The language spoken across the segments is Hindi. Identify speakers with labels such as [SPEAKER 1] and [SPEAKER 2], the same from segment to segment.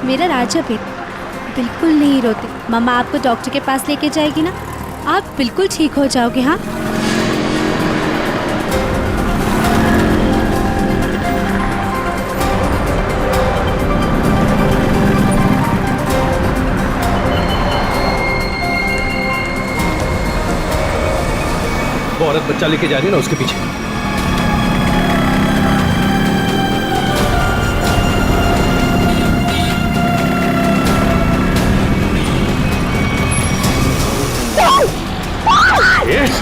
[SPEAKER 1] मेरा राजा बेटा बिल्कुल नहीं रोते। मम्मा आपको डॉक्टर के पास लेके जाएगी ना, आप बिल्कुल ठीक हो जाओगे। हाँ
[SPEAKER 2] वो औरत बच्चा लेके जा रही है ना, उसके पीछे।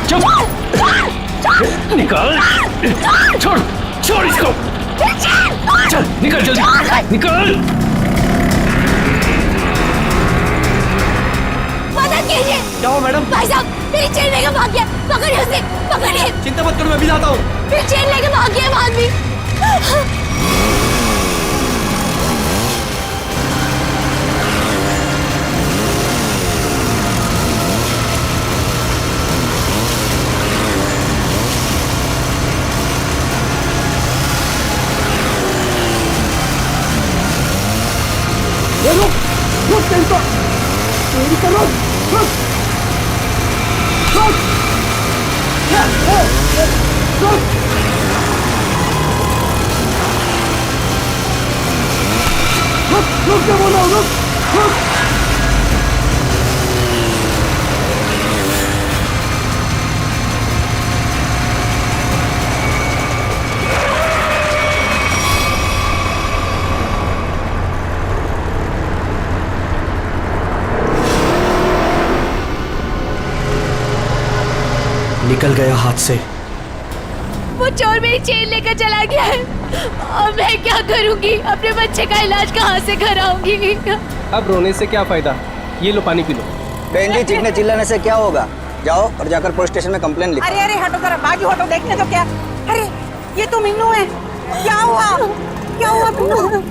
[SPEAKER 2] चुप! निकल! छोड़! छोड़ इसको! चल निकल जल्दी! निकल!
[SPEAKER 1] मदद कीजिए!
[SPEAKER 3] क्या हुआ मैडम?
[SPEAKER 1] भाई साहब मेरी चेन लेके भाग गया, पकड़िए उसे, पकड़िए!
[SPEAKER 3] चिंता मत करो, मैं भी जाता हूँ।
[SPEAKER 1] मेरी चेन लेके भाग गया वो आदमी।
[SPEAKER 3] रुक टेंशन, तेरी करो, रुक, रुक, रुक, रुक क्या बोला, रुक, रुक।
[SPEAKER 2] निकल गया हाथ से।
[SPEAKER 1] वो चोर मेरी चेन लेकर चला गया है और मैं क्या करूंगी? अपने बच्चे का इलाज कहाँ से कराऊंगी?
[SPEAKER 2] अब रोने से क्या फायदा, ये लो पानी पी लो।
[SPEAKER 4] बहन जी, चीखने चिल्लाने से क्या होगा? जाओ और जाकर पुलिस स्टेशन में कंप्लेन लिखो।
[SPEAKER 5] अरे अरे हटो जरा, बाजू हटो, देखने तो क्या। अरे ये तो मीनू है, क्या हुआ? क्या हुआ मीनू?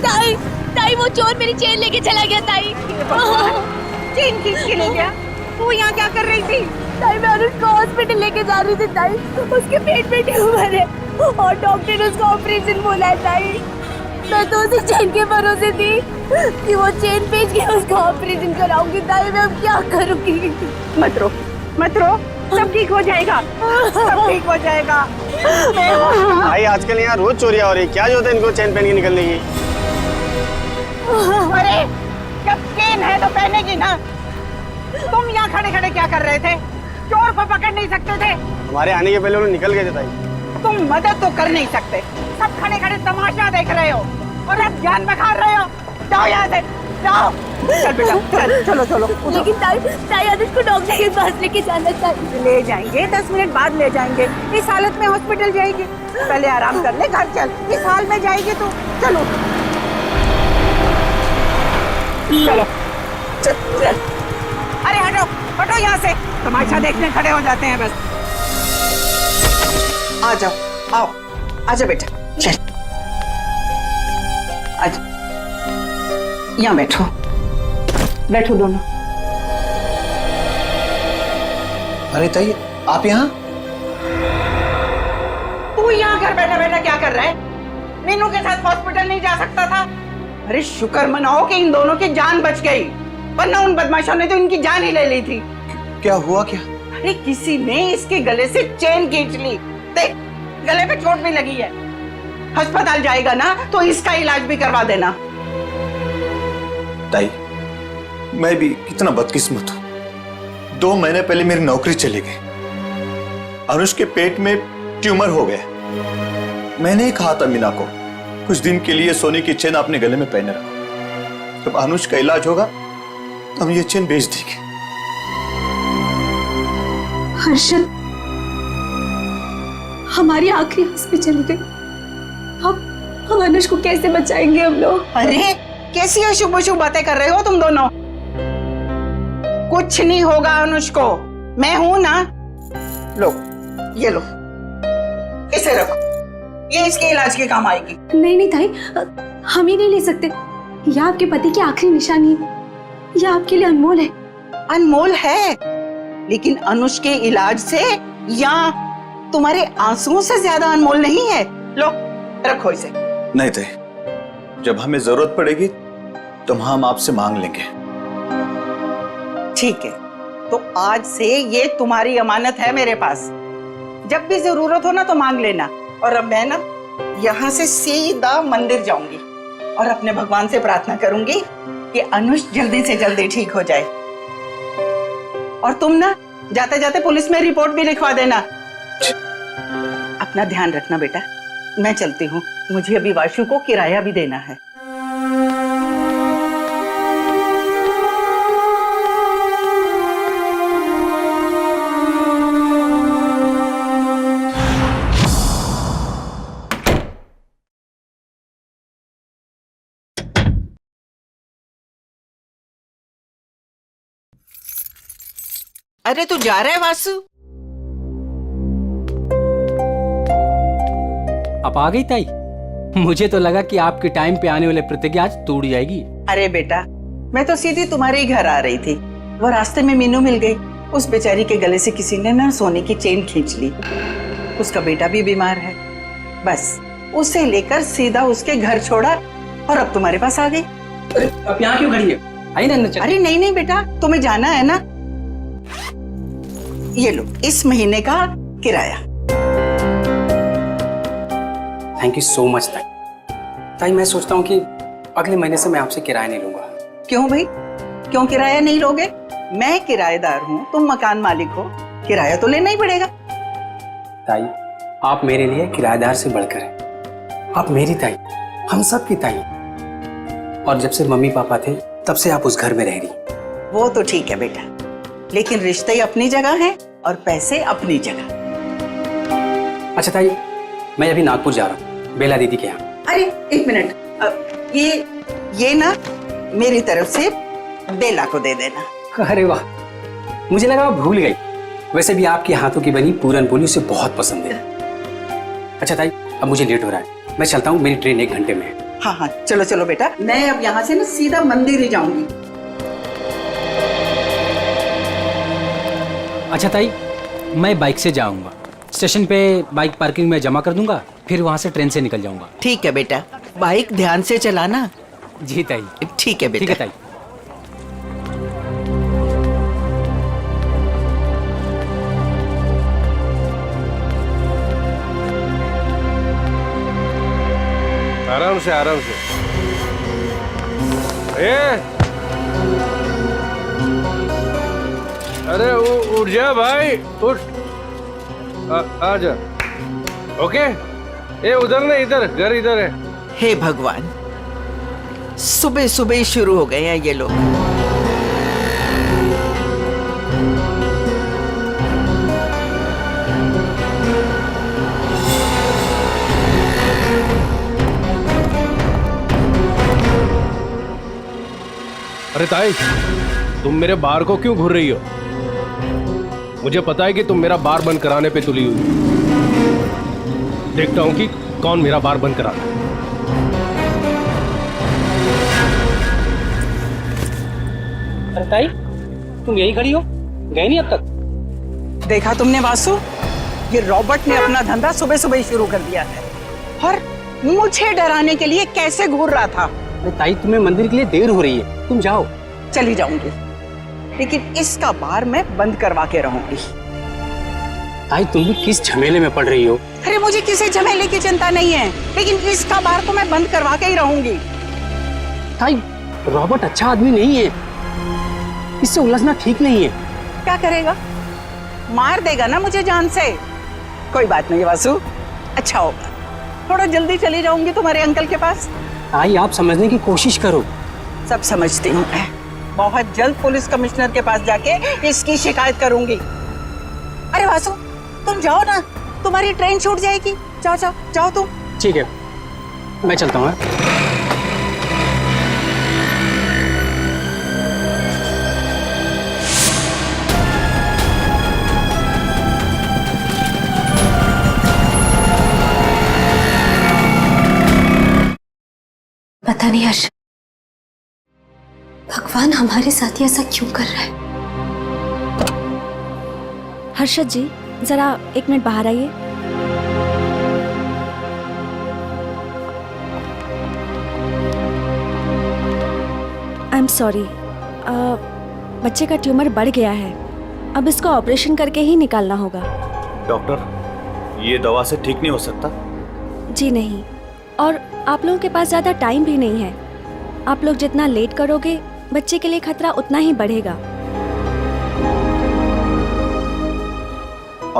[SPEAKER 1] ताई, ताई वो चोर मेरी चेन लेके चला गया ताई।
[SPEAKER 5] चेन खींच के ले गया? तू यहाँ क्या कर रही थी?
[SPEAKER 1] ताई मैं अनुज को हॉस्पिटल लेके जा रही थी ताई, उसके पेट में ट्यूमर है और डॉक्टर ने उसका ऑपरेशन बोला है ताई। मैं तो उसी चेन के भरोसे थी कि वो चेन बेच के उसका ऑपरेशन कराऊंगी ताई। मैं अब क्या करूंगी?
[SPEAKER 5] मत रो, मत रो, सब ठीक हो जाएगा, सब ठीक हो जाएगा।
[SPEAKER 6] भाई आजकल यहाँ रोज चोरियां हो रही, क्या जो है इनको चेन पहन के निकलने की?
[SPEAKER 5] अरे जब चेन है तो पहनेगी ना। तुम यहाँ खड़े खड़े क्या कर रहे थे? चोर को पकड़ नहीं सकते थे?
[SPEAKER 6] हमारे आने के पहले वो निकल गए थे भाई।
[SPEAKER 5] तुम मदद तो कर नहीं सकते, सब खड़े खड़े तमाशा देख रहे हो और अब जान बखा रहे हो। जाओ यहाँ से, जाओ। चल बेटा, चल, चलो चलो।
[SPEAKER 1] लेकिन ताई, ताई अनुज को डॉक्टर के पास लेके जाना चाहिए।
[SPEAKER 5] ले जाएंगे, 10 मिनट बाद ले जाएंगे। इस हालत में हॉस्पिटल जाएगी? पहले आराम कर ले, घर चल। इस हाल में जाएगी तो चलो चलो, चल चल। अरे हटो, हटो यहाँ से, तमाशा देखने खड़े हो जाते हैं बस। आ जाओ, आओ, आजा बेटा, चल, आजा, यहाँ बैठो, बैठो दोनों।
[SPEAKER 6] अरे ताई, आप यहाँ?
[SPEAKER 5] तू यहाँ घर बैठा बैठा क्या कर रहा है? मीनू के साथ हॉस्पिटल नहीं जा सकता था? अरे शुक्र मनाओ कि इन दोनों की जान बच गई, वरना उन बदमाशों ने तो इनकी जान ही ले ली थी।
[SPEAKER 6] क्या हुआ क्या?
[SPEAKER 5] अरे किसी ने इसके गले से चेन खींच ली, देख गले पे चोट भी लगी है। अस्पताल जाएगा ना तो इसका इलाज भी करवा देना।
[SPEAKER 7] ताई, मैं भी कितना बदकिस्मत हूं। 2 महीने पहले मेरी नौकरी चली गई, अनुज के पेट में ट्यूमर हो गया। मैंने ही कहा था मीना को कुछ दिन के लिए सोने की चेन अपने गले में पहने रखो, जब अनुज का इलाज होगा तो हम ये चेन बेच देंगे।
[SPEAKER 8] हर्षद, हमारी आखिरी हंस पे चली गई। हम अनुज को कैसे बचाएंगे हम लोग?
[SPEAKER 5] अरे कैसी अशुभ अशुभ बातें कर रहे हो तुम दोनों? कुछ नहीं होगा अनुज को, मैं हूं ना। लो ये लो, इसे रखो, ये इसके इलाज के काम आएगी।
[SPEAKER 8] नहीं नहीं ताई, हम ही नहीं ले सकते। यह आपके पति की आखिरी निशानी है, यह आपके लिए अनमोल है।
[SPEAKER 5] अनमोल है, लेकिन अनुज के इलाज से या तुम्हारे आंसुओं से ज्यादा अनमोल नहीं है। लो रखो इसे।
[SPEAKER 7] नहीं ताई, जब हमें जरूरत पड़ेगी तो हम आपसे मांग लेंगे।
[SPEAKER 5] ठीक है, तो आज से ये तुम्हारी अमानत है मेरे पास। जब भी जरूरत हो ना तो मांग लेना। और अब मैं ना यहाँ से सीधा मंदिर जाऊंगी और अपने भगवान से प्रार्थना करूंगी कि अनुष जल्दी से जल्दी ठीक हो जाए। और तुम ना जाते जाते पुलिस में रिपोर्ट भी लिखवा देना। अपना ध्यान रखना बेटा, मैं चलती हूँ, मुझे अभी वाशु को किराया भी देना है। अरे तू जा रहा है वासु?
[SPEAKER 9] आप आ गई ताई? मुझे तो लगा कि आपके टाइम पे आने वाले प्रतिज्ञा आज टूट जाएगी।
[SPEAKER 5] अरे बेटा, मैं तो सीधी तुम्हारे ही घर आ रही थी। वो रास्ते में मीनू मिल गई। उस बेचारी के गले से किसी ने ना सोने की चेन खींच ली। उसका बेटा भी बीमार है। बस उसे लेकर सीधा उसके घर छोड़ा और अब तुम्हारे पास आ गई।
[SPEAKER 9] अब यहाँ क्यों खड़ी है? आई ना चल।
[SPEAKER 5] अरे नहीं नहीं बेटा, तुम्हें जाना है ना। ये लो इस महीने का किराया।
[SPEAKER 9] थैंक यू सो मच ताई। ताई मैं सोचता हूँ कि अगले महीने से मैं आपसे किराया नहीं लूंगा।
[SPEAKER 5] क्यों भाई, क्यों किराया नहीं लोगे? मैं किराएदार हूँ, तुम मकान मालिक हो, किराया तो लेना ही पड़ेगा।
[SPEAKER 9] ताई आप मेरे लिए किराएदार से बढ़कर हैं। आप मेरी ताई, हम सब की ताई। और जब से मम्मी पापा थे तब से आप उस घर में रह रही।
[SPEAKER 5] वो तो ठीक है बेटा, लेकिन रिश्ते अपनी जगह हैं और पैसे अपनी जगह।
[SPEAKER 9] अच्छा ताई, मैं अभी नागपुर जा रहा हूँ बेला दीदी के यहाँ।
[SPEAKER 5] अरे एक मिनट, ये ना मेरी तरफ से बेला को दे देना।
[SPEAKER 9] अरे वाह, मुझे लगा आप भूल गई। वैसे भी आपके हाथों की बनी पूरन पोली उसे बहुत पसंद है। अच्छा ताई, अब मुझे लेट हो रहा है, मैं चलता हूँ, मेरी ट्रेन 1 घंटे में है।
[SPEAKER 5] हाँ हाँ चलो चलो बेटा, मैं अब यहाँ से ना सीधा मंदिर ही जाऊंगी।
[SPEAKER 9] अच्छा ताई, मैं बाइक से जाऊंगा। स्टेशन पे बाइक पार्किंग में जमा कर दूंगा, फिर वहां से ट्रेन से निकल जाऊंगा।
[SPEAKER 5] ठीक है बेटा, बाइक ध्यान से चलाना।
[SPEAKER 9] जी ताई।
[SPEAKER 5] ठीक है बेटा।
[SPEAKER 9] ठीक है ताई।
[SPEAKER 10] आराम से आराम से। अरे उठ जा भाई, उठ। आ जा। ओके, उधर नहीं, इधर घर इधर है।
[SPEAKER 5] हे भगवान, सुबह सुबह ही शुरू हो गए हैं ये लोग।
[SPEAKER 10] अरे ताई, तुम मेरे बार को क्यों घूर रही हो? मुझे पता है कि तुम मेरा बार बंद कराने पे तुली हुई। देखता हूं कि कौन मेरा बार बंद कराता है।
[SPEAKER 9] अरे ताई, तुम यही खड़ी हो, गए नहीं अब तक?
[SPEAKER 5] देखा तुमने वासु, ये रॉबर्ट ने अपना धंधा सुबह सुबह ही शुरू कर दिया है और मुझे डराने के लिए कैसे घूर रहा था।
[SPEAKER 9] अरे ताई, तुम्हें मंदिर के लिए देर हो रही है, तुम जाओ।
[SPEAKER 5] चली जाऊंगी, लेकिन इसका बार मैं बंद करवा के रहूंगी।
[SPEAKER 9] ताई, तुम भी किस झमेले में पड़ रही हो?
[SPEAKER 5] अरे मुझे किसी झमेले की चिंता नहीं है, लेकिन इसका बार तो मैं बंद करवा के ही रहूंगी।
[SPEAKER 9] ताई, रॉबर्ट अच्छा आदमी नहीं है, इससे उलझना ठीक नहीं है।
[SPEAKER 5] क्या करेगा? मार देगा ना मुझे जान से। कोई बात नहीं वासु, अच्छा होगा, थोड़ा जल्दी चली जाऊंगी तुम्हारे अंकल के पास।
[SPEAKER 9] ताई, आप समझने की कोशिश करो।
[SPEAKER 5] सब समझती हूँ मैं, बहुत जल्द पुलिस कमिश्नर के पास जाके इसकी शिकायत करूंगी। अरे वासु, तुम जाओ ना, तुम्हारी ट्रेन छूट जाएगी। जाओ जाओ जाओ तुम।
[SPEAKER 9] ठीक है, मैं चलता हूँ।
[SPEAKER 8] पता नहीं हर्ष, भगवान हमारे साथ ही ऐसा क्यों कर रहा है?
[SPEAKER 1] हर्षद जी, जरा 1 मिनट बाहर आइए। एम सॉरी, बच्चे का ट्यूमर बढ़ गया है, अब इसको ऑपरेशन करके ही निकालना होगा।
[SPEAKER 7] डॉक्टर, ये दवा से ठीक नहीं हो सकता?
[SPEAKER 1] जी नहीं, और आप लोगों के पास ज़्यादा टाइम भी नहीं है। आप लोग जितना लेट करोगे बच्चे के लिए खतरा उतना ही बढ़ेगा।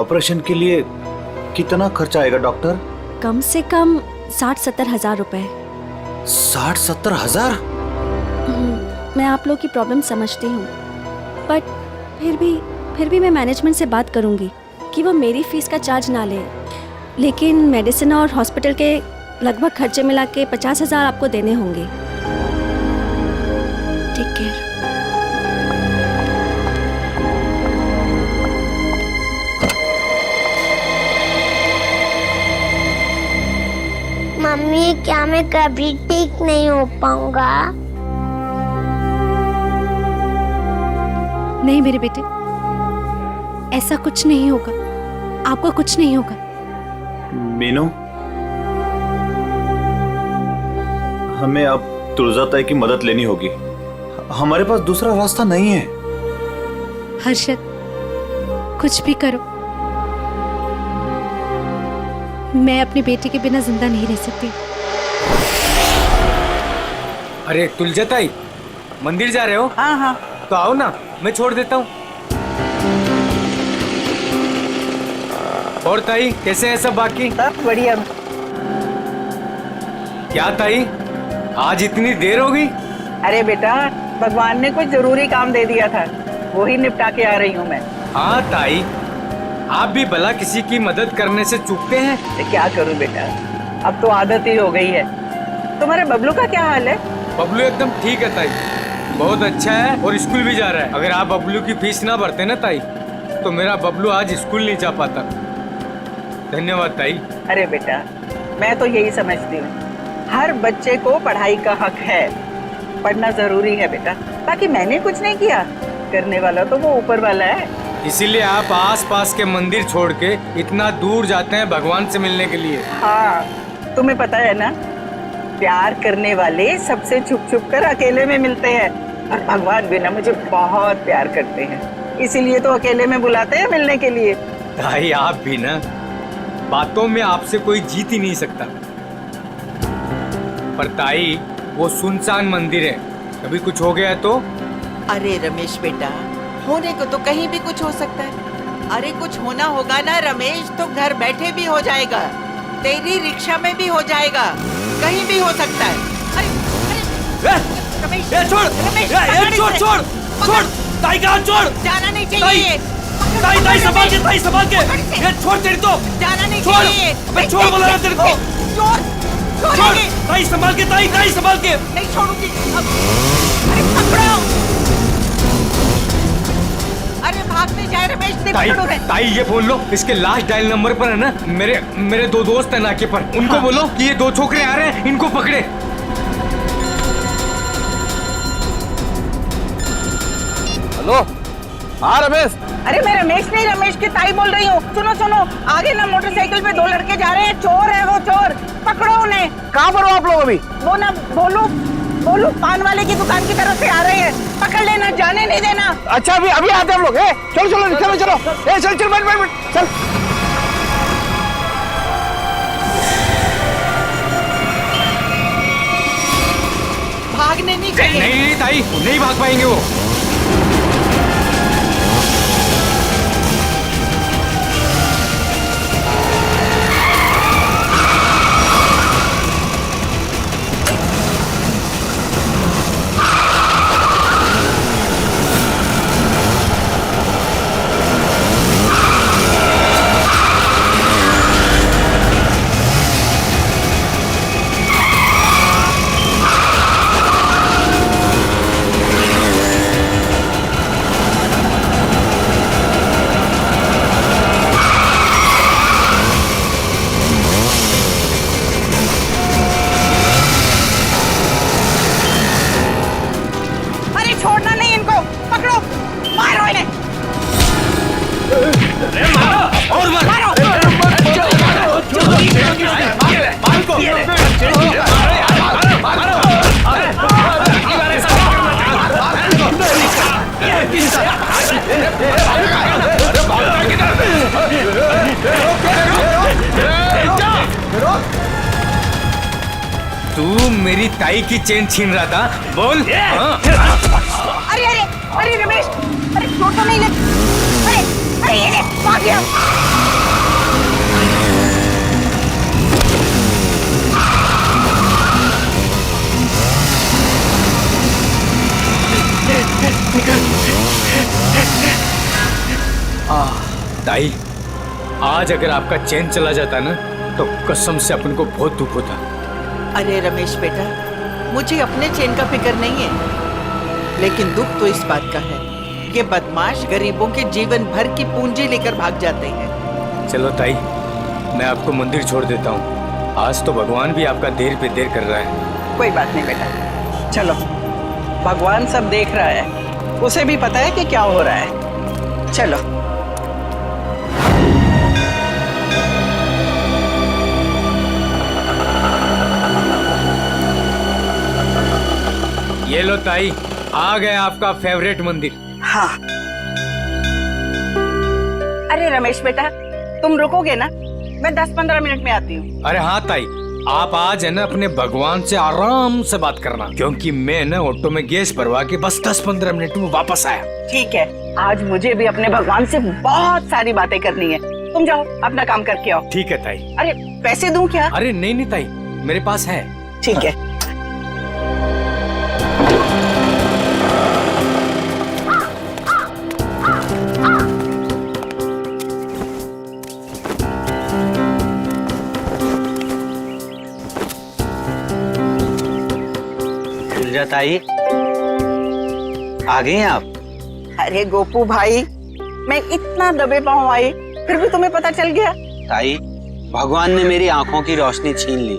[SPEAKER 7] ऑपरेशन के लिए कितना खर्चा आएगा डॉक्टर?
[SPEAKER 1] कम से कम 60-70 हज़ार रुपए।
[SPEAKER 7] 60-70 हजार?
[SPEAKER 1] मैं आप लोग की प्रॉब्लम समझती हूँ, बट फिर भी मैं मैनेजमेंट से बात करूँगी कि वो मेरी फीस का चार्ज ना ले, लेकिन मेडिसिन और हॉस्पिटल के लगभग खर्चे मिला के 50 हज़ार आपको देने होंगे। Take care.
[SPEAKER 11] मम्मी, क्या मैं कभी ठीक नहीं हो पाऊंगा?
[SPEAKER 8] नहीं मेरे बेटे, ऐसा कुछ नहीं होगा, आपको कुछ नहीं होगा।
[SPEAKER 7] मीनू, हमें अब तुलजा ताई की मदद लेनी होगी, हमारे पास दूसरा रास्ता नहीं है।
[SPEAKER 8] हर्षद, कुछ भी करो, मैं अपनी बेटी के बिना जिंदा नहीं रह सकती।
[SPEAKER 9] अरे तुलजा ताई, मंदिर जा रहे हो?
[SPEAKER 5] हाँ हाँ,
[SPEAKER 9] तो आओ ना, मैं छोड़ देता हूँ। और ताई, कैसे है सब बाकी?
[SPEAKER 5] सब बढ़िया।
[SPEAKER 9] क्या ताई, आज इतनी देर हो गई?
[SPEAKER 5] अरे बेटा, भगवान ने कुछ जरूरी काम दे दिया था, वो ही निपटा के आ रही हूँ मैं।
[SPEAKER 9] हाँ ताई, आप भी भला किसी की मदद करने से चूकते हैं?
[SPEAKER 5] तो क्या करूँ बेटा, अब तो आदत ही हो गई है। तुम्हारे बबलू का क्या हाल है?
[SPEAKER 9] बबलू एकदम ठीक है ताई, बहुत अच्छा है और स्कूल भी जा रहा है। अगर आप बबलू की फीस ना भरते ना ताई, तो मेरा बबलू आज स्कूल नहीं जा पाता। धन्यवाद ताई।
[SPEAKER 5] अरे बेटा, मैं तो यही समझती हूँ, हर बच्चे को पढ़ाई का हक है, पढ़ना जरूरी है बेटा। बाकी मैंने कुछ नहीं किया, करने वाला तो वो ऊपर वाला है।
[SPEAKER 9] इसीलिए आप आस-पास के मंदिर छोड़ के इतना दूर जाते हैं भगवान से मिलने के लिए।
[SPEAKER 5] हाँ, तुम्हें पता है ना, प्यार करने वाले सबसे छुप छुप कर अकेले में मिलते हैं, और भगवान भी ना मुझे बहुत प्यार करते हैं, इसीलिए तो अकेले में बुलाते हैं मिलने के लिए।
[SPEAKER 9] ताई, आप भी ना, बातों में आपसे कोई जीत ही नहीं सकता। पर ताई, वो सुनसान मंदिर है, कभी कुछ हो गया तो?
[SPEAKER 12] अरे रमेश बेटा, होने को तो कहीं भी कुछ हो सकता है। अरे कुछ होना होगा ना रमेश, तो घर बैठे भी हो जाएगा, तेरी रिक्शा में भी हो जाएगा, कहीं भी हो सकता है। अरे रमेश,
[SPEAKER 3] छोड़,
[SPEAKER 12] रमेश,
[SPEAKER 3] छोड़, ताई का हाथ छोड़,
[SPEAKER 12] जाना नहीं चाहिए।
[SPEAKER 3] ताई संभाल के, ये छोड़ तेरी तो,
[SPEAKER 12] जाना नहीं
[SPEAKER 3] छोड़,
[SPEAKER 12] चाहिए।
[SPEAKER 3] अबे छोड़ बोला ना तेरे को, छोड़, ताई संभाल के, ताई संभाल के।
[SPEAKER 12] नहीं छोड़ूंगी। अरे पकड़ो, अरे भागने जाए रमेश,
[SPEAKER 9] ताई ये बोल लो, इसके लास्ट डायल नंबर पर है ना, मेरे दो दोस्त हैं नाके पर, उनको बोलो कि ये दो छोकरे आ रहे हैं, इनको पकड़े।
[SPEAKER 10] हेलो, हाँ रमेश।
[SPEAKER 5] अरे मैं रमेश नहीं, रमेश की ताई बोल रही हूँ। सुनो, आगे ना मोटरसाइकिल पे दो लड़के जा रहे हैं, चोर है वो, चोर, पकड़ो उन्हें।
[SPEAKER 10] कहाँ पर हो आप लोग अभी?
[SPEAKER 5] वो ना बोलू पान वाले की दुकान की तरफ से आ रहे हैं, पकड़ लेना, जाने नहीं देना।
[SPEAKER 10] अच्छा, अभी आते हम लोग। चलो, चल, बैठ, चल।
[SPEAKER 12] भागने नहीं चाहिए।
[SPEAKER 9] नहीं ताई, नहीं भाग पाएंगे वो।
[SPEAKER 2] ताई की चेन छीन रहा था? बोल। हाँ?
[SPEAKER 5] अरे अरे अरे रमेश, अरे चोट तो नहीं लगी? अरे अरे ये भाग गया।
[SPEAKER 2] ताई, आज अगर आपका चैन चला जाता ना तो कसम से अपन को बहुत दुख होता।
[SPEAKER 12] अरे रमेश बेटा, मुझे अपने चैन का फिक्र नहीं है, लेकिन दुख तो इस बात का है, ये बदमाश गरीबों के जीवन भर की पूंजी लेकर भाग जाते हैं।
[SPEAKER 2] चलो ताई, मैं आपको मंदिर छोड़ देता हूँ। आज तो भगवान भी आपका देर पे देर कर रहा है।
[SPEAKER 5] कोई बात नहीं बेटा, चलो, भगवान सब देख रहा है, उसे भी पता है कि क्या हो रहा है। चलो।
[SPEAKER 2] ये लो ताई, आ गया आपका फेवरेट मंदिर।
[SPEAKER 5] हाँ। अरे रमेश बेटा, तुम रुकोगे ना? मैं 10-15 मिनट में आती हूँ।
[SPEAKER 2] अरे हाँ ताई, आप आज है ना अपने भगवान से आराम से बात करना, क्योंकि मैं ना ऑटो में गैस भरवा के बस 10-15 मिनट में वापस आया।
[SPEAKER 5] ठीक है, आज मुझे भी अपने भगवान से बहुत सारी बातें करनी है। तुम जाओ, अपना काम करके आओ।
[SPEAKER 2] ठीक है ताई।
[SPEAKER 5] अरे पैसे दूं क्या?
[SPEAKER 2] अरे नहीं नहीं ताई, मेरे पास है।
[SPEAKER 5] ठीक है।
[SPEAKER 4] ताई, आ गए हैं आप?
[SPEAKER 5] अरे गोपू भाई, मैं इतना दबे पाँव आई, फिर भी तुम्हें पता चल गया?
[SPEAKER 4] ताई, भगवान ने मेरी आंखों की रोशनी छीन ली,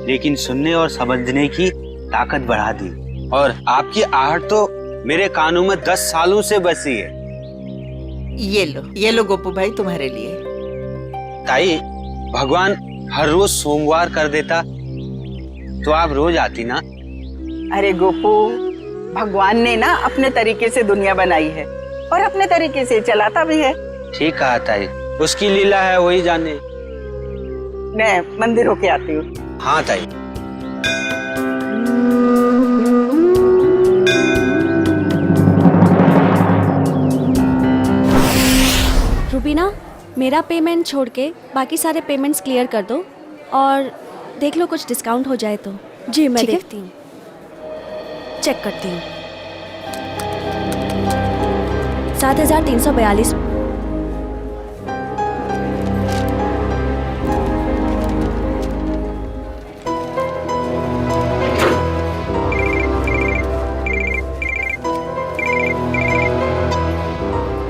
[SPEAKER 4] लेकिन सुनने और समझने की ताकत बढ़ा दी, और आपकी आहट तो मेरे कानों में 10 सालों से बसी है।
[SPEAKER 12] ये लो गोपू भाई, तुम्हारे लिए।
[SPEAKER 4] ताई, भगवान हर रोज सोमवार कर देता तो आप रोज आती ना।
[SPEAKER 5] अरे गोपू, भगवान ने ना अपने तरीके से दुनिया बनाई है और अपने तरीके से चलाता भी है।
[SPEAKER 4] ठीक कहा ताई, उसकी लीला है, वही जाने।
[SPEAKER 5] मैं मंदिर होके आती हूँ।
[SPEAKER 4] हाँ ताई।
[SPEAKER 8] रुबीना, मेरा पेमेंट छोड़ के बाकी सारे पेमेंट्स क्लियर कर दो और देख लो कुछ डिस्काउंट हो जाए तो। जी मैं देखती हूँ, चेक करती हूँ। 7,342।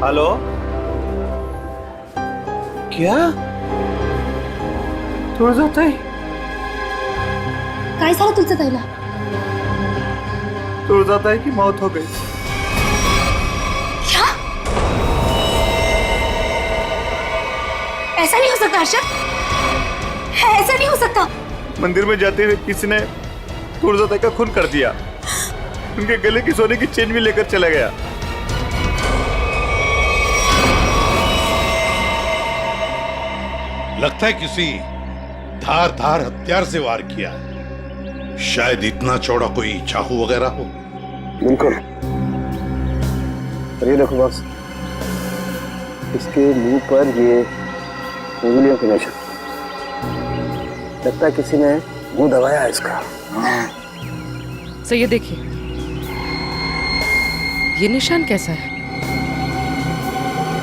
[SPEAKER 7] हेलो, क्या तुळजाताई?
[SPEAKER 8] काय झालं तुझं ताईला?
[SPEAKER 7] तुळजाताई की मौत हो गई।
[SPEAKER 8] क्या? ऐसा नहीं हो सकता अर्षद, ऐसा नहीं हो सकता।
[SPEAKER 7] मंदिर में जाते हुए किसी ने तुळजाताई का खून कर दिया, उनके गले की सोने की चेन भी लेकर चला गया।
[SPEAKER 13] लगता है किसी धार हथियार से वार किया है, शायद इतना चौड़ा कोई चाकू वगैरह हो।
[SPEAKER 6] बिल्कुल। ये देखो बॉस, इसके मुंह पर ये उंगलियों के निशान, लगता है किसी ने मुंह दबाया है इसका।
[SPEAKER 14] सर ये देखिए, ये निशान कैसा है?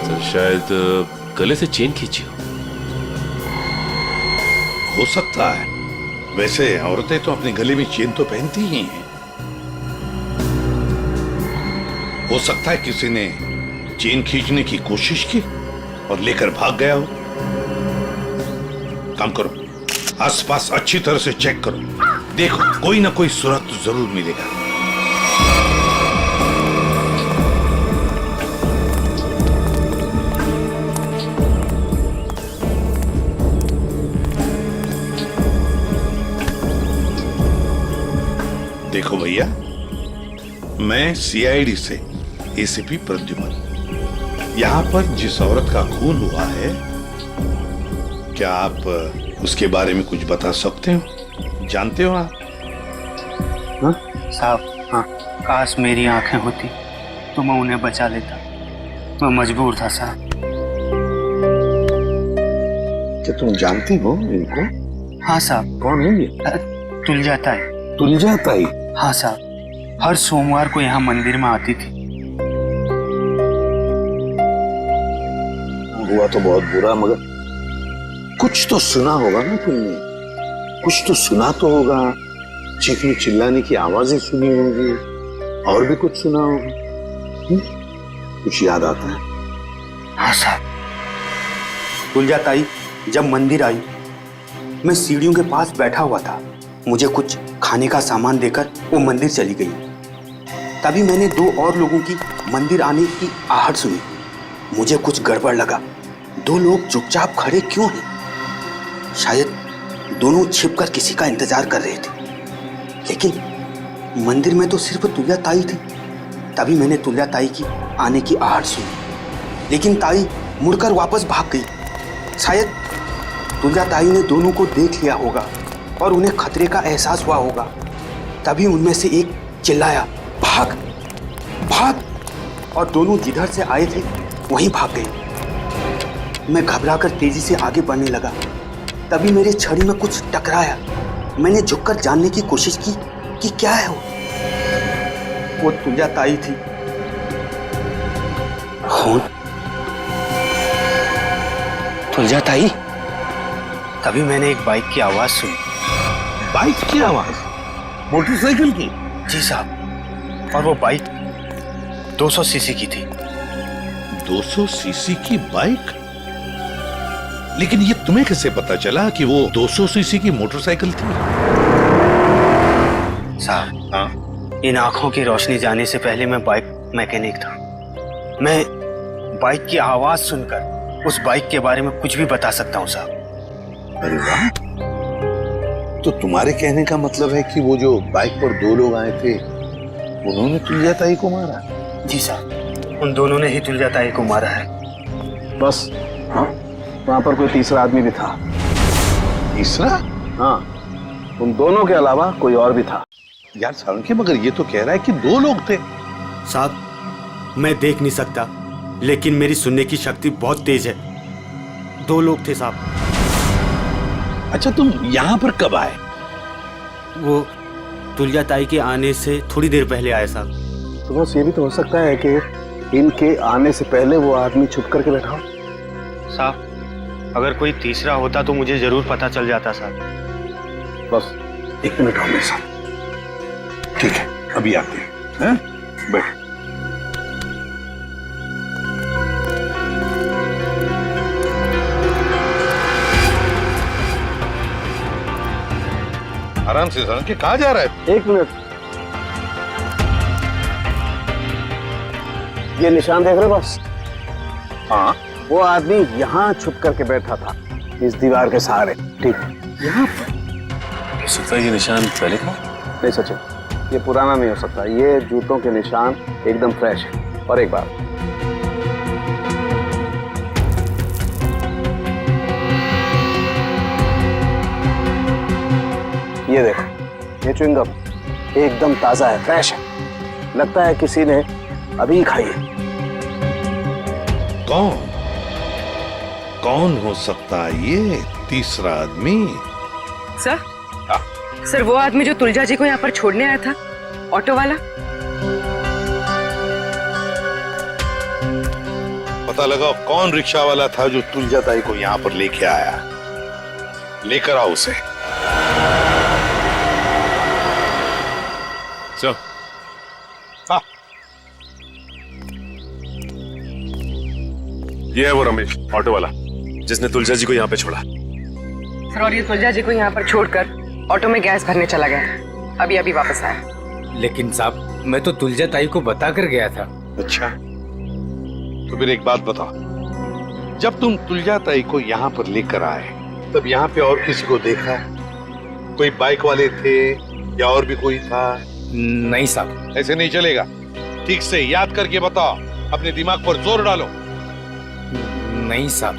[SPEAKER 13] सर शायद गले से चेन खींची हो सकता है। वैसे औरतें तो अपने गले में चेन तो पहनती ही हैं। हो सकता है किसी ने चेन खींचने की कोशिश की और लेकर भाग गया हो। काम करो, आसपास अच्छी तरह से चेक करो, देखो कोई ना कोई सुराग तो जरूर मिलेगा। देखो भैया, मैं सीआईडी से एसीपी प्रद्युमन, यहाँ पर जिस औरत का खून हुआ है, क्या आप उसके बारे में कुछ बता सकते हो? जानते हो आप?
[SPEAKER 4] साहब, हाँ, काश मेरी आंखें होती तो मैं उन्हें बचा लेता। मैं मजबूर था साहब।
[SPEAKER 13] क्या तुम जानती हो इनको?
[SPEAKER 4] हाँ साहब।
[SPEAKER 13] कौन है ये?
[SPEAKER 4] तुलजा ताई।
[SPEAKER 13] तुलजा ताई?
[SPEAKER 4] हाँ साहब, हर सोमवार को यहाँ मंदिर में आती थी।
[SPEAKER 13] हुआ तो बहुत बुरा, मगर कुछ तो सुना होगा ना तुमने? कुछ तो सुना तो होगा। चीखने चिल्लाने की आवाजें सुनी होंगी, और भी कुछ सुना होगा। कुछ याद आता है?
[SPEAKER 4] हाँ साहब, तुलजा ताई जब मंदिर आई, मैं सीढ़ियों के पास बैठा हुआ था। मुझे कुछ खाने का सामान देकर वो मंदिर चली गई। तभी मैंने 2 और लोगों की मंदिर आने की आहट सुनी। मुझे कुछ गड़बड़ लगा। 2 लोग चुपचाप खड़े क्यों हैं? शायद दोनों छिपकर किसी का इंतजार कर रहे थे। लेकिन मंदिर में तो सिर्फ तुलजा ताई थी। तभी मैंने तुलजा ताई की आने की आहट सुनी, लेकिन ताई मुड़कर वापस भाग गई। शायद तुलजा ताई ने दोनों को देख लिया होगा और उन्हें खतरे का एहसास हुआ होगा। तभी उनमें से एक चिल्लाया, भाग भाग, और दोनों जिधर से आए थे वहीं भाग गए। मैं घबराकर तेजी से आगे बढ़ने लगा। तभी मेरे छड़ी में कुछ टकराया। मैंने झुककर जानने की कोशिश की कि क्या है वो तुलजा ताई थी। कौन? तुलजा ताई? तभी मैंने एक बाइक की आवाज सुनी।
[SPEAKER 13] बाइक की आवाज? मोटरसाइकिल की?
[SPEAKER 4] जी साहब, और वो बाइक 200 सीसी की थी।
[SPEAKER 13] 200 सीसी की बाइक? लेकिन ये तुम्हें कैसे पता चला कि वो 200 सीसी की मोटरसाइकिल थी?
[SPEAKER 4] साहब, हाँ, इन आंखों की रोशनी जाने से पहले मैं बाइक मैकेनिक था। मैं बाइक की आवाज सुनकर उस बाइक के बारे में कुछ भी बता सकता हूँ साहब।
[SPEAKER 13] अरे वाह! तो तुम्हारे कहने का मतलब है कि वो जो बाइक पर 2 लोग आए थे, उन्होंने तुलजा ताई को मारा?
[SPEAKER 4] जी साहब, उन दोनों ने ही तुलजा ताई को मारा है।
[SPEAKER 6] बस? हाँ, वहां पर कोई तीसरा आदमी भी था।
[SPEAKER 13] तीसरा?
[SPEAKER 6] हाँ, उन दोनों के अलावा कोई और भी था।
[SPEAKER 13] यार सालुंके, मगर ये तो कह रहा है कि 2 लोग थे।
[SPEAKER 4] साहब, मैं देख नहीं सकता, लेकिन मेरी सुनने की शक्ति बहुत तेज है। 2 लोग थे साहब।
[SPEAKER 13] अच्छा, तुम यहाँ पर कब आए?
[SPEAKER 4] वो तुलजा ताई के आने से थोड़ी देर पहले आए साहब।
[SPEAKER 6] तो बस ये भी तो हो सकता है कि इनके आने से पहले वो आदमी छुप करके बैठा हो।
[SPEAKER 4] साहब, अगर कोई तीसरा होता तो मुझे जरूर पता चल जाता साहब।
[SPEAKER 6] बस
[SPEAKER 13] 1 मिनट और मेरे साथ। ठीक है, अभी आते हैं। बैठ। आराम से सर, कहाँ जा रहा है?
[SPEAKER 6] 1 मिनट। ये निशान देख रहे बस?
[SPEAKER 13] हाँ,
[SPEAKER 6] वो आदमी यहाँ छुप करके बैठा था, इस दीवार के सहारे। ठीक,
[SPEAKER 13] यहाँ पर? हो सकता है ये निशान पहले का?
[SPEAKER 6] नहीं सचिन, ये पुराना नहीं हो सकता। ये जूतों के निशान एकदम फ्रेश है। और एक बात, ये देखो, ये च्युइंगम एकदम ताजा है, फ्रेश है। लगता है किसी ने अभी खाई है।
[SPEAKER 13] कौन हो सकता है ये तीसरा आदमी?
[SPEAKER 14] सर? सर, वो आदमी जो तुलजा जी को यहाँ पर छोड़ने आया था, ऑटो वाला।
[SPEAKER 13] पता लगाओ कौन रिक्शा वाला था जो तुलजा ताई को यहाँ पर लेके आया। लेकर आओ उसे। चलो। हाँ,
[SPEAKER 10] ये है वो रमेश, ऑटो वाला, जिसने तुलजा जी को यहाँ पे छोड़ा।
[SPEAKER 14] सर, और ये तुलजा जी को यहाँ पर छोड़कर ऑटो में गैस भरने चला गया। अभी अभी वापस आया।
[SPEAKER 2] लेकिन साहब, मैं तो तुलजा ताई को बता कर गया था।
[SPEAKER 13] अच्छा, तो फिर एक बात बताओ, जब तुम तुलजा ताई को यहाँ पर लेकर आए, तब यहाँ पे और किसी को देखा? कोई बाइक वाले थे या और भी कोई था?
[SPEAKER 2] नहीं साहब।
[SPEAKER 13] ऐसे नहीं चलेगा, ठीक से याद करके बताओ, अपने दिमाग पर जोर डालो।
[SPEAKER 2] नहीं साहब।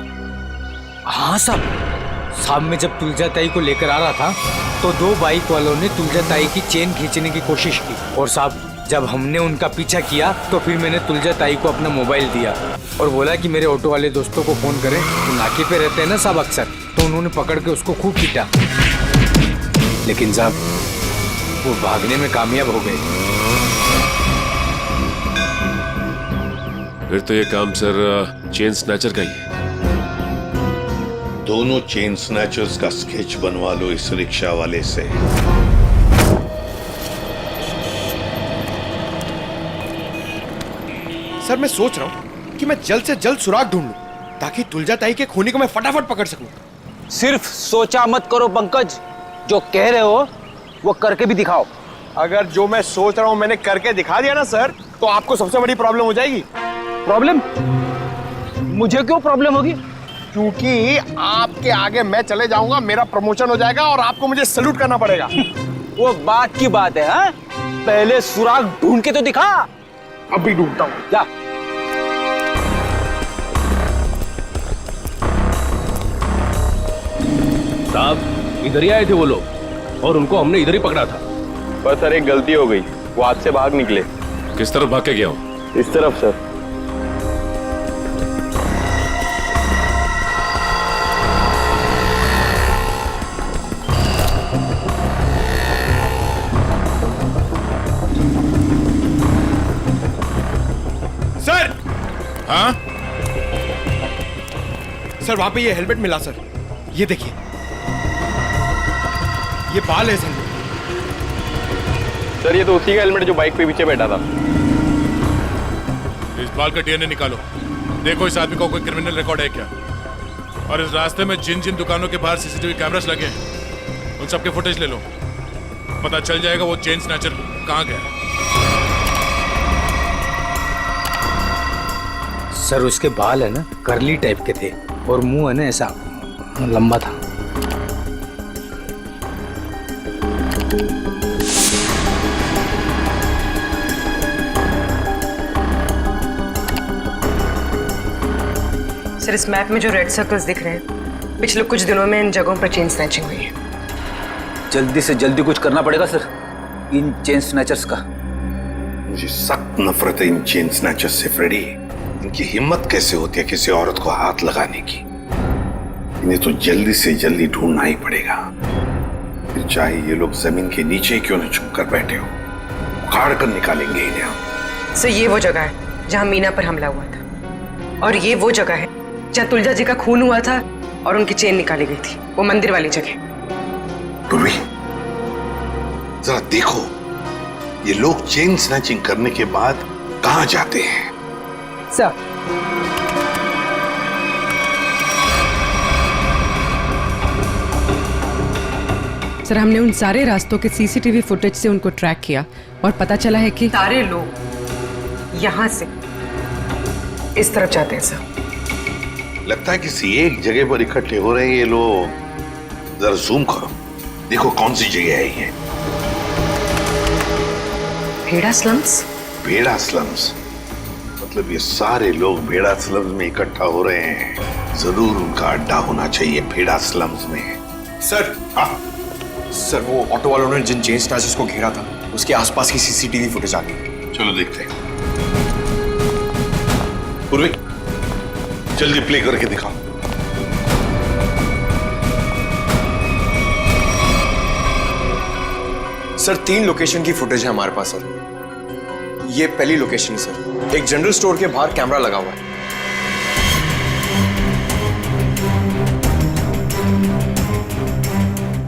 [SPEAKER 2] हाँ साहब, साहब मैं जब तुलजाताई को लेकर आ रहा था तो दो बाइक वालों ने तुलजाताई की चेन खींचने की कोशिश की और साहब जब हमने उनका पीछा किया तो फिर मैंने तुलजाताई को अपना मोबाइल दिया और बोला कि मेरे ऑटो वाले दोस्तों को फोन करें। वो नाके पे रहते हैं ना साहब अक्सर, तो उन्होंने पकड़ के उसको खूब पीटा, लेकिन साहब वो भागने में कामयाब हो गए।
[SPEAKER 15] फिर तो ये काम सर चेन स्नैचर का ही है।
[SPEAKER 13] दोनों चेन स्नैचर्स का स्केच बनवा लो इस रिक्शा वाले से।
[SPEAKER 3] सर मैं सोच रहा हूँ कि मैं जल्द से जल्द सुराग ढूंढ लूं ताकि तुलजाताई के खूनी को मैं फटाफट पकड़ सकूं।
[SPEAKER 16] सिर्फ सोचा मत करो पंकज, जो कह रहे हो वो करके भी दिखाओ।
[SPEAKER 3] अगर जो मैं सोच रहा हूँ मैंने करके दिखा दिया ना सर, तो आपको सबसे बड़ी प्रॉब्लम हो जाएगी।
[SPEAKER 16] प्रॉब्लम? मुझे क्यों प्रॉब्लम होगी?
[SPEAKER 3] क्योंकि आपके आगे मैं चले जाऊंगा, मेरा प्रमोशन हो जाएगा और आपको मुझे सैल्यूट करना पड़ेगा।
[SPEAKER 16] वो बात की बात है, हाँ? पहले सुराग ढूंढ के तो दिखा।
[SPEAKER 3] अभी ढूंढता हूँ,
[SPEAKER 16] जा।
[SPEAKER 10] साहब इधर ही आए थे वो लोग और उनको हमने इधर ही पकड़ा था।
[SPEAKER 3] बस सर एक गलती हो गई, वो हाथ से भाग निकले।
[SPEAKER 15] किस तरफ भाग के गया हो?
[SPEAKER 3] इस तरफ सर। सर!
[SPEAKER 15] हाँ?
[SPEAKER 3] सर वहां पे ये हेलमेट मिला सर, ये देखिए, ये बाल है सर। सर ये तो उसी का हेलमेट जो बाइक पे पीछे बैठा था।
[SPEAKER 15] इस बाल का डीएनए निकालो, देखो इस आदमी का कोई क्रिमिनल रिकॉर्ड है क्या। और इस रास्ते में जिन जिन दुकानों के बाहर सीसीटीवी कैमरास लगे हैं उन सबके फुटेज ले लो, पता चल जाएगा वो चेन स्नैचर कहाँ गया।
[SPEAKER 2] सर उसके बाल है ना करली टाइप के थे और मुंह है ना ऐसा लंबा था।
[SPEAKER 14] सर इस मैप में जो रेड सर्कल्स दिख रहे हैं, पिछले कुछ दिनों में इन जगहों पर चेन स्नैचिंग हुई है।
[SPEAKER 16] जल्दी से जल्दी कुछ करना पड़ेगा सर इन चेन स्नैचर्स का।
[SPEAKER 13] मुझे सख्त नफरत है इन चेन स्नैचर्स से फ्रेडी। इनकी हिम्मत कैसे होती है किसी औरत को हाथ लगाने की। इन्हें तो जल्दी से जल्दी ढूंढना ही पड़ेगा, फिर चाहे ये लोग जमीन के नीचे क्यों न छुप कर बैठे हो, उखाड़ कर निकालेंगे इन्हें हम।
[SPEAKER 14] सर ये वो जगह है जहाँ मीना पर हमला हुआ था और ये वो जगह है जहाँ तुलजा जी का खून हुआ था और उनकी चेन निकाली गई थी, वो मंदिर वाली जगह।
[SPEAKER 13] पूर्वी जरा देखो ये लोग चेन स्नैचिंग करने के बाद कहाँ जाते हैं।
[SPEAKER 14] सर सर हमने उन सारे रास्तों के सीसीटीवी फुटेज से उनको ट्रैक किया और पता चला है कि सारे लोग यहाँ से इस तरफ जाते हैं सर।
[SPEAKER 13] लगता है किसी एक जगह पर इकट्ठे हो रहे हैं ये लोग। जरा जूम करो, देखो कौन सी जगह है ये।
[SPEAKER 14] भेड़ा स्लम्स?
[SPEAKER 13] भेड़ा स्लम्स मतलब ये सारे लोग भेड़ा स्लम्स में इकट्ठा हो रहे हैं। जरूर उनका अड्डा होना चाहिए भेड़ा स्लम्स में।
[SPEAKER 3] सर सर वो ऑटो वालों ने जिन चेन स्नैचर्स को घेरा था उसके आसपास की सीसीटीवी फुटेज आ गई।
[SPEAKER 13] चलो देखते हैं। पूर्वी जल्दी प्ले करके दिखाओ।
[SPEAKER 3] सर 3 लोकेशन की फुटेज है हमारे पास सर। ये पहली लोकेशन है सर, एक जनरल स्टोर के बाहर कैमरा लगा हुआ है।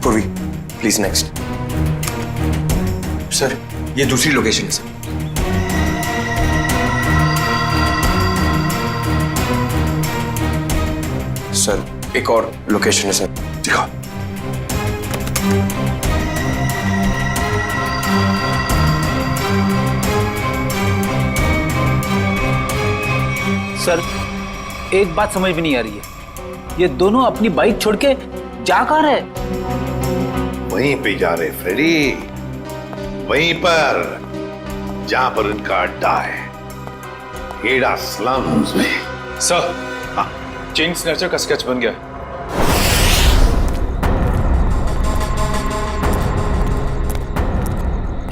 [SPEAKER 3] पूर्वी प्लीज नेक्स्ट। सर ये दूसरी लोकेशन है सर। सर एक और लोकेशन है सर, दिखाओ।
[SPEAKER 16] सर एक बात समझ में नहीं आ रही है, ये दोनों अपनी बाइक छोड़ के जा कहाँ रहे?
[SPEAKER 13] वहीं पे जा रहे फ्रेडी, वहीं पर जहां पर इनका अड्डा है, भेड़ा स्लम्स में।
[SPEAKER 3] सर हाँ चेन स्नैचर का स्केच बन गया।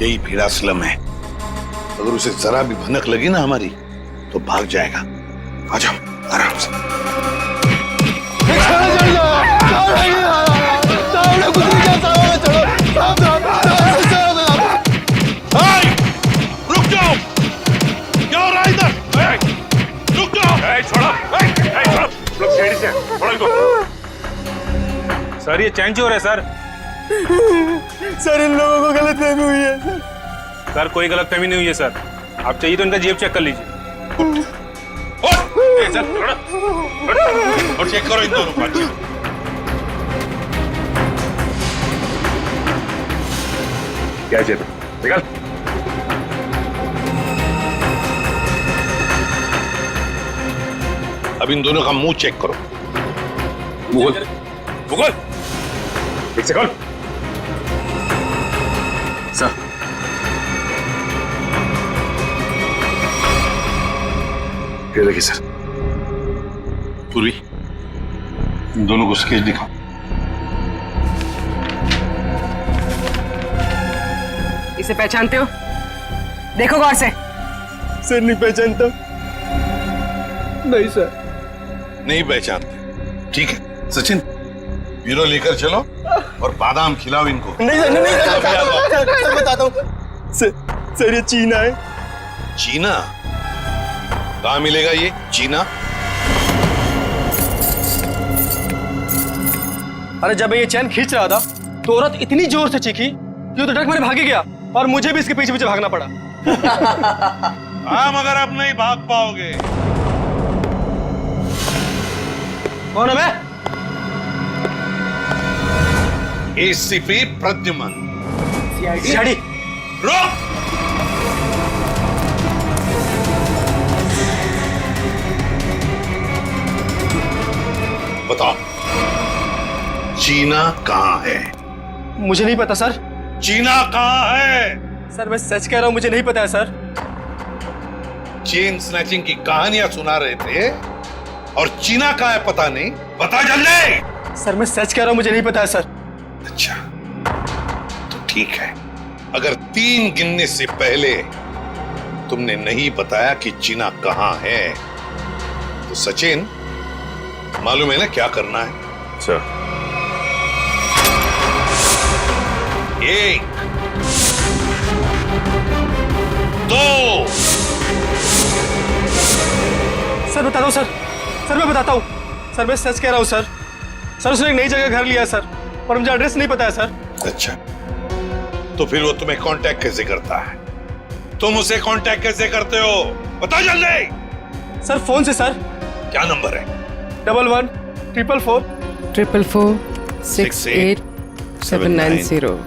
[SPEAKER 13] यही भीड़ासलम है। अगर उसे जरा भी भनक लगी ना हमारी तो भाग जाएगा। आ जाओ आराम से।
[SPEAKER 15] रुक जाओ, क्या हो रहा है इधर? रुक जाओ। छोड़ो, लोग छेड़ी से छोड़ो इनको।
[SPEAKER 10] सर ये चैन चोर है सर।
[SPEAKER 2] सर इन लोगों को गलतफहमी हुई है।
[SPEAKER 10] सर कोई गलतफहमी नहीं हुई है सर। आप चाहिए तो इनका जेब चेक कर लीजिए।
[SPEAKER 15] और चेक करो इन दोनों को।
[SPEAKER 10] क्या जेब निकल।
[SPEAKER 13] अब इन दोनों का मुंह चेक करो।
[SPEAKER 10] मुगल मुगल एक सेकंड।
[SPEAKER 3] सर
[SPEAKER 13] ये देखिए सर, पूरी इन दोनों को स्केच दिखाओ।
[SPEAKER 14] इसे पहचानते हो? देखो गौर से।
[SPEAKER 2] सर नहीं पहचानता। नहीं सर।
[SPEAKER 13] नहीं पहचानते? ठीक है सचिन, ब्यूरो लेकर चलो और बादाम खिलाओ इनको।
[SPEAKER 2] नहीं सर, नहीं सर, बताता हूँ सर, ये चीना है।
[SPEAKER 13] चीना? कहाँ मिलेगा ये चीना?
[SPEAKER 2] अरे जब ये चैन खींच रहा था तो औरत इतनी जोर से चीखी कि वो तो डर मारे भाग गया और मुझे भी इसके पीछे पीछे भागना पड़ा।
[SPEAKER 13] हाँ मगर अब नहीं भाग पाओगे।
[SPEAKER 2] कौन है मैं?
[SPEAKER 13] एसीपी प्रद्युमन।
[SPEAKER 2] सीआईडी।
[SPEAKER 13] रुक! बताओ चीना कहाँ है?
[SPEAKER 2] मुझे नहीं पता सर।
[SPEAKER 13] चीना कहाँ है?
[SPEAKER 2] सर मैं सच कह रहा हूँ, मुझे नहीं पता है सर।
[SPEAKER 13] चेन स्नैचिंग की कहानियां सुना रहे थे और चीना कहाँ है पता नहीं। बता जल्दी।
[SPEAKER 2] सर मैं सच कह रहा हूँ, मुझे नहीं पता है सर।
[SPEAKER 13] अच्छा तो ठीक है, अगर 3 गिनने से पहले तुमने नहीं बताया कि चीना कहाँ है तो सचिन मालूम है ना क्या करना है?
[SPEAKER 10] सर
[SPEAKER 13] 1 2
[SPEAKER 2] सर बताता हूँ सर। सर मैं बताता हूँ सर, मैं सच कह रहा हूँ सर। सर उसने एक नई जगह घर लिया है सर और मुझे एड्रेस नहीं पता है सर।
[SPEAKER 13] अच्छा तो फिर वो तुम्हें कांटेक्ट कैसे करता है? तुम उसे कांटेक्ट कैसे करते हो? बताओ जल्दी।
[SPEAKER 2] सर फोन से सर।
[SPEAKER 13] क्या नंबर है?
[SPEAKER 2] 11 444
[SPEAKER 14] 444 68 790।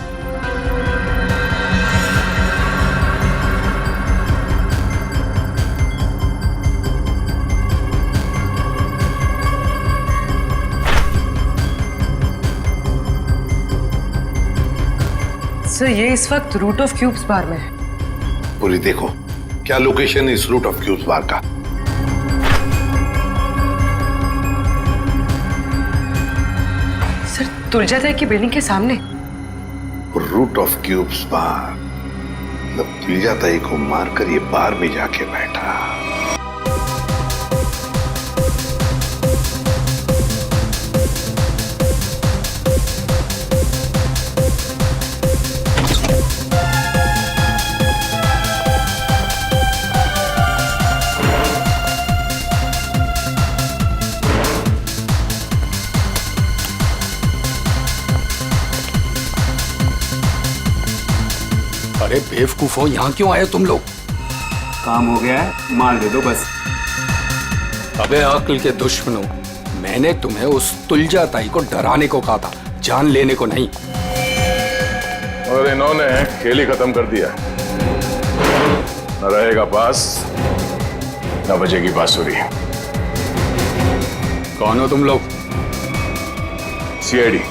[SPEAKER 14] सर ये इस वक्त रूट ऑफ क्यूब्स बार में है।
[SPEAKER 13] पूरी देखो क्या लोकेशन है इस रूट ऑफ क्यूब्स बार का।
[SPEAKER 14] सर तुलजाताई की बिल्डिंग के सामने।
[SPEAKER 13] रूट ऑफ क्यूब्स बार मतलब तुलजाताई को मारकर ये बार में जाके बैठा।
[SPEAKER 2] अरे बेवकूफो, यहाँ क्यों आए तुम लोग?
[SPEAKER 9] काम हो गया है, मार दे दो बस।
[SPEAKER 2] अबे अक्ल के दुश्मनों, मैंने तुम्हें उस तुलजाताई को डराने को कहा था, जान लेने को नहीं।
[SPEAKER 15] और इन्होंने खेल ही खत्म कर दिया। न रहेगा पास न बजेगी बांसुरी।
[SPEAKER 2] कौन हो तुम लोग?
[SPEAKER 15] सीआईडी।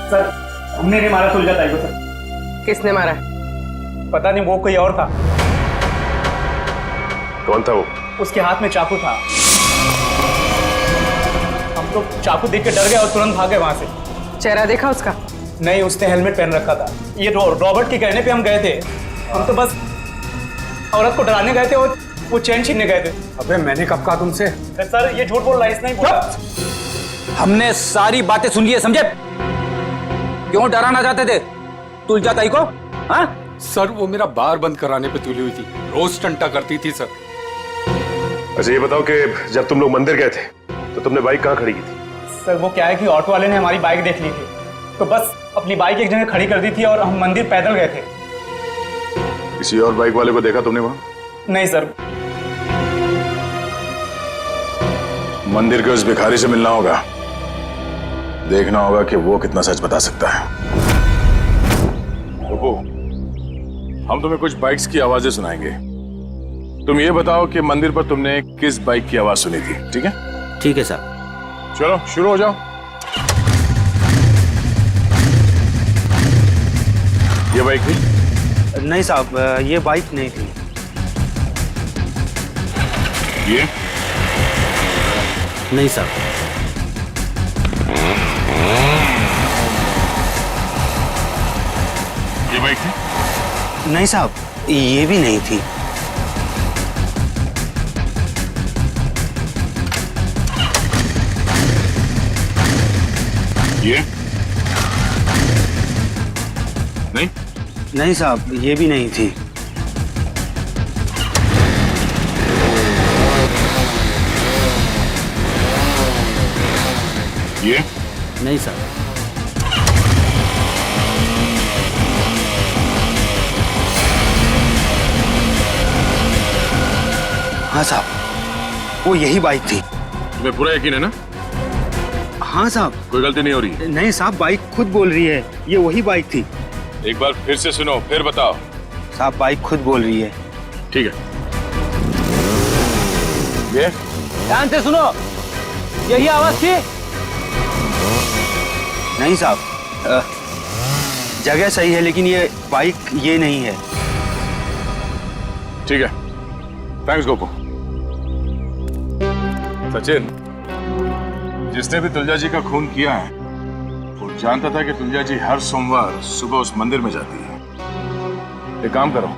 [SPEAKER 9] सर हमने नहीं मारा तुलजाताई को सर।
[SPEAKER 14] किसने मारा?
[SPEAKER 9] पता नहीं, वो कोई और था।
[SPEAKER 15] कौन था वो?
[SPEAKER 9] उसके हाथ में चाकू था। हम तो चाकू देख के डर गए और तुरंत भागे वहां से।
[SPEAKER 14] चेहरा देखा उसका?
[SPEAKER 9] नहीं, उसने हेलमेट पहन रखा था। ये रॉबर्ट के कहने पे हम गए थे। हम तो बस औरत को डराने गए थे और वो चेन छीनने गए थे।
[SPEAKER 10] अबे मैंने कब कहा तुमसे?
[SPEAKER 9] सर ये झूठ बोल रहा है, इसने ही बोला।
[SPEAKER 16] हमने सारी बातें सुन ली है, समझे? क्यों डराना चाहते थे तुलजा ताई को? हाँ
[SPEAKER 10] सर वो मेरा बार बंद कराने पे तुली हुई थी, रोज टंटा करती थी सर।
[SPEAKER 6] अच्छा ये बताओ कि जब तुम लोग मंदिर गए थे तो तुमने बाइक कहाँ खड़ी की थी?
[SPEAKER 9] सर वो क्या है कि ऑटो वाले ने हमारी बाइक देख ली थी, तो बस अपनी बाइक एक जगह खड़ी कर दी थी और हम मंदिर पैदल गए थे।
[SPEAKER 15] किसी और बाइक वाले को देखा तुमने वहां?
[SPEAKER 9] नहीं सर।
[SPEAKER 15] मंदिर के उस भिखारी से मिलना होगा, देखना होगा कि वो कितना सच बता सकता है। रुको, हम तुम्हें कुछ बाइक्स की आवाजें सुनाएंगे। तुम ये बताओ कि मंदिर पर तुमने किस बाइक की आवाज सुनी थी, ठीक है?
[SPEAKER 16] ठीक है सर।
[SPEAKER 15] चलो शुरू हो जाओ। ये बाइक थी?
[SPEAKER 4] नहीं साहब, ये बाइक नहीं थी।
[SPEAKER 15] ये
[SPEAKER 16] नहीं सर।
[SPEAKER 15] ये बाइक थी?
[SPEAKER 4] नहीं साहब, ये भी नहीं थी।
[SPEAKER 15] ये नहीं?
[SPEAKER 4] नहीं साहब, ये भी नहीं थी।
[SPEAKER 15] ये
[SPEAKER 16] नहीं सर।
[SPEAKER 4] हाँ साहब, वो यही बाइक थी।
[SPEAKER 15] तुम्हें पूरा यकीन है ना?
[SPEAKER 4] हाँ साहब।
[SPEAKER 15] कोई गलती नहीं हो रही?
[SPEAKER 4] नहीं साहब, बाइक खुद बोल रही है, ये वही बाइक थी।
[SPEAKER 15] एक बार फिर से सुनो, फिर बताओ।
[SPEAKER 4] साहब बाइक खुद बोल रही है।
[SPEAKER 15] ठीक है। ये
[SPEAKER 16] ध्यान से सुनो, यही आवाज थी?
[SPEAKER 4] नहीं साहब, जगह सही है लेकिन ये बाइक ये नहीं है।
[SPEAKER 15] ठीक है, थैंक्स गोपू। सचिन, जिसने भी तुलजा जी का खून किया है वो जानता था कि तुलजा जी हर सोमवार सुबह उस मंदिर में जाती है। एक काम करो,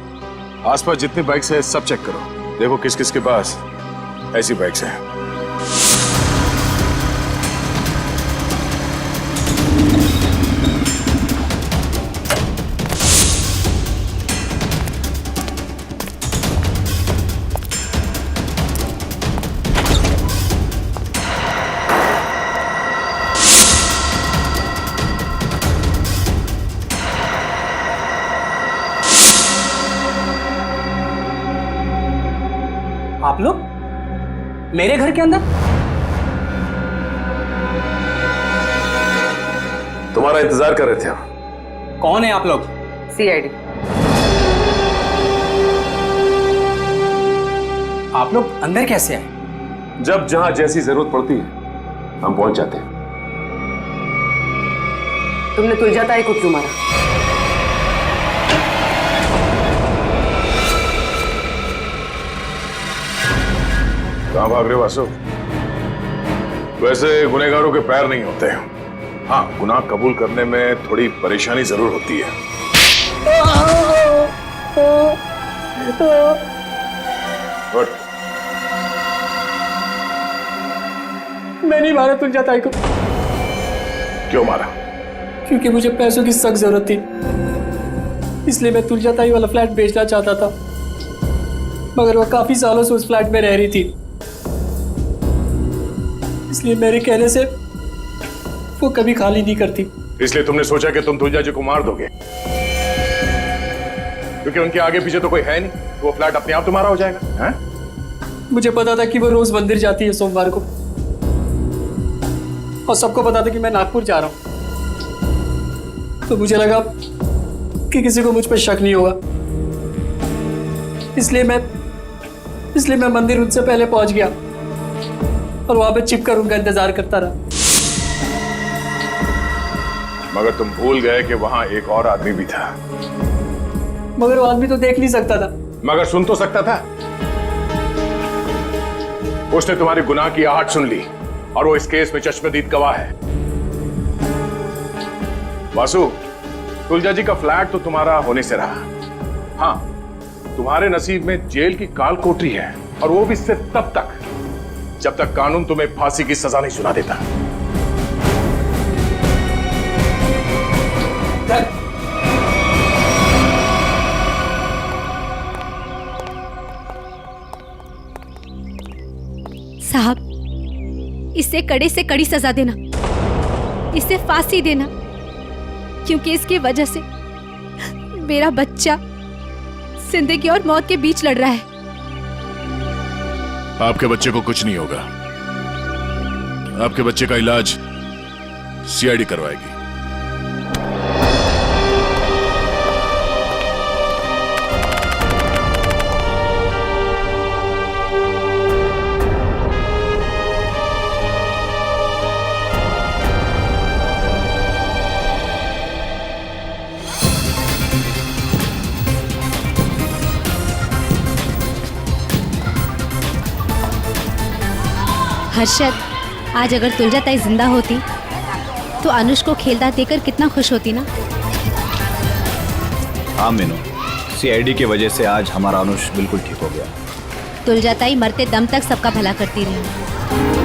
[SPEAKER 15] आसपास जितनी बाइक्स है सब चेक करो, देखो किस किस के पास ऐसी बाइक्स हैं।
[SPEAKER 9] आप लोग मेरे घर के अंदर?
[SPEAKER 6] तुम्हारा इंतजार कर रहे थे हम।
[SPEAKER 9] कौन है आप लोग?
[SPEAKER 14] सीआईडी।
[SPEAKER 9] आप लोग अंदर कैसे आए?
[SPEAKER 6] जब जहां जैसी जरूरत पड़ती है हम पहुंच जाते हैं।
[SPEAKER 14] तुमने तुलजा ताई को क्यों मारा?
[SPEAKER 15] कहां भाग रहे हो वासु? वैसे गुनहगारों के पैर नहीं होते हैं। हाँ, गुनाह कबूल करने में थोड़ी परेशानी जरूर होती है। उठ।
[SPEAKER 9] मैं नहीं मारा तुलजा ताई को।
[SPEAKER 15] क्यों मारा?
[SPEAKER 9] क्योंकि मुझे पैसों की सख्त जरूरत थी, इसलिए मैं तुलजा ताई वाला फ्लैट बेचना चाहता था, मगर वो काफी सालों से उस फ्लैट में रह रही थी, इसलिए मेरे कहने से वो कभी खाली नहीं करती।
[SPEAKER 15] इसलिए तुमने सोचा कि तुम तुलजा जी को मार दोगे, क्योंकि उनके आगे पीछे तो कोई है नहीं, वो फ्लैट अपने आप तुम्हारा हो जाएगा। हैं?
[SPEAKER 9] मुझे पता था कि वो रोज मंदिर जाती है सोमवार को, और सबको पता था कि मैं नागपुर जा रहा हूं, तो मुझे लगा कि किसी को मुझ पर शक नहीं होगा, इसलिए मैं मंदिर उनसे पहले पहुंच गया और वहां पे छिपकर उनका इंतजार करता रहा।
[SPEAKER 15] मगर तुम भूल गए कि वहां एक और आदमी भी था।
[SPEAKER 9] मगर वो आदमी तो देख नहीं सकता था।
[SPEAKER 15] मगर सुन तो सकता था। उसने तुम्हारी गुनाह की आहट सुन ली और वो इस केस में चश्मदीद गवाह है। वासु, तुलजा जी का फ्लैट तो तुम्हारा होने से रहा। हाँ, तुम्हारे नसीब में जेल की काल कोठरी है, और वो भी सिर्फ तब तक जब तक कानून तुम्हें फांसी की सजा नहीं सुना देता।
[SPEAKER 8] साहब, इसे कड़े से कड़ी सजा देना, इसे फांसी देना, क्योंकि इसकी वजह से मेरा बच्चा जिंदगी और मौत के बीच लड़ रहा है।
[SPEAKER 15] आपके बच्चे को कुछ नहीं होगा। आपके बच्चे का इलाज सीआईडी करवाएगी।
[SPEAKER 8] हर्षद, आज अगर तुलजा ताई जिंदा होती तो अनुष को खेलता देकर कितना खुश होती ना।
[SPEAKER 17] हाँ मीनू, सीआईडी की वजह से आज हमारा अनुष बिल्कुल ठीक हो गया।
[SPEAKER 8] तुलजा ताई मरते दम तक सबका भला करती रही।